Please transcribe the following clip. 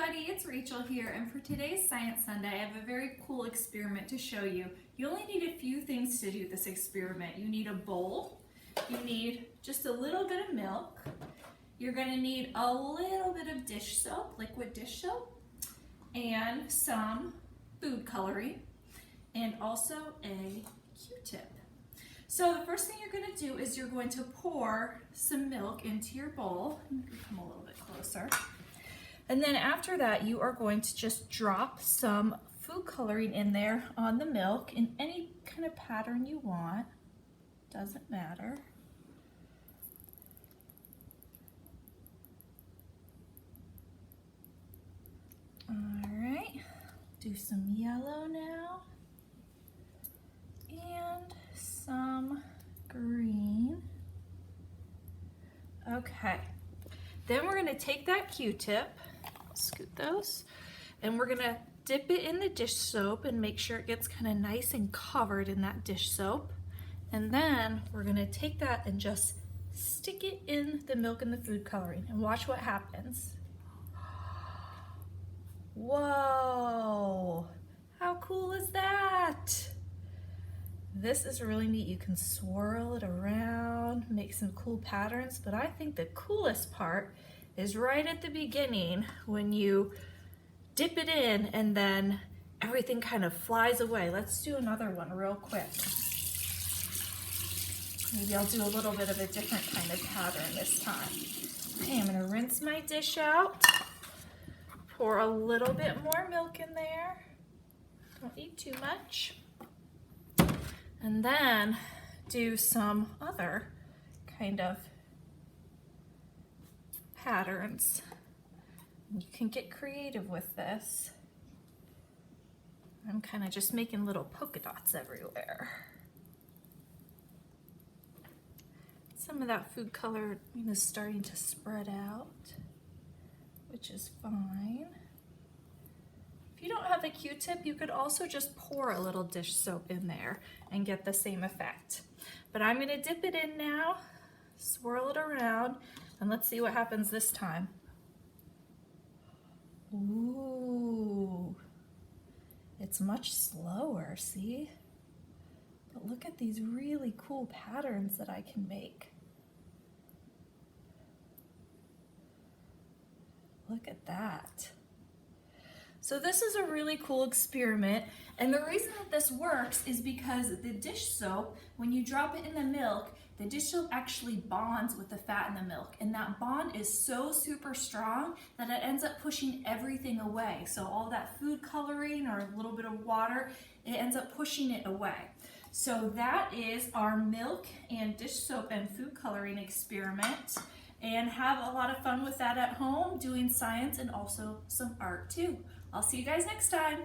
everybody, it's Rachel here, and for today's Science Sunday I have a very cool experiment to show you. You only need a few things to do this experiment. You need a bowl, you need just a little bit of milk, you're going to need a little bit of dish soap, liquid dish soap, and some food coloring, and also a Q-tip. So the first thing you're going to do is you're going to pour some milk into your bowl. Come a little bit closer. And then after that, you are going to just drop some food coloring in there on the milk in any kind of pattern you want. Doesn't matter. All right, do some yellow now. And some green. Okay, then we're going to take that Q-tip, scoot those, and we're going to dip it in the dish soap and make sure it gets kind of nice and covered in that dish soap. And then we're going to take that and just stick it in the milk and the food coloring and watch what happens. Whoa, how cool is that? This is really neat. You can swirl it around, make some cool patterns, but I think the coolest part is right at the beginning when you dip it in and then everything kind of flies away. Let's do another one real quick. Maybe I'll do a little bit of a different kind of pattern this time. Okay, I'm gonna rinse my dish out, pour a little bit more milk in there. Don't need too much. And then do some other kind of patterns. You can get creative with this. I'm kind of just making little polka dots everywhere. Some of that food color is starting to spread out, which is fine. If you don't have a Q-tip, you could also just pour a little dish soap in there and get the same effect. But I'm going to dip it in now, swirl it around, and let's see what happens this time. Ooh, it's much slower, see? But look at these really cool patterns that I can make. Look at that. So this is a really cool experiment, and the reason that this works is because the dish soap, when you drop it in the milk, the dish soap actually bonds with the fat in the milk, and that bond is so super strong that it ends up pushing everything away. So all that food coloring or a little bit of water, it ends up pushing it away. So that is our milk and dish soap and food coloring experiment. And have a lot of fun with that at home, doing science and also some art too. I'll see you guys next time.